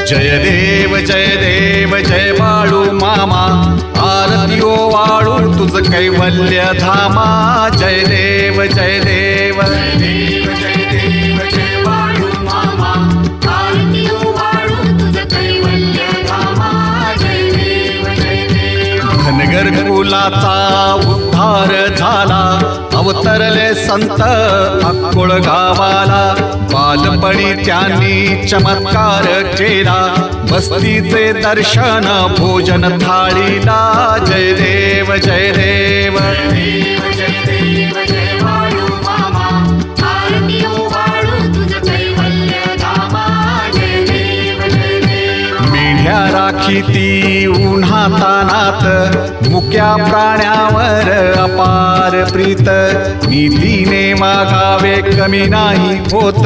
जय देव जय बाळू मामा, आरती ओ वाळू तुझ कैवल्य धामा। जय देव जय देव जय देव जय बाळू मामा, आरती ओ वाळू तुझ कैवल्य धामा। जय देव धनगर कुलाचा उद्धार झाला, अवतरले संत अक्कोळ गावाला। बालपणी त्यांनी चमत्कार केला, बस्तीचे दर्शन भोजन थाळीला। जय देव जय देव जय बाळू मामा, आरती ओ वाळू तुझ कैवल्य धामा। जय देव मेढ्या राखीती उन्हातानात, मुक्या प्राण्यावर अपार प्रीत। नीतीने वागावे कमी नाही होत,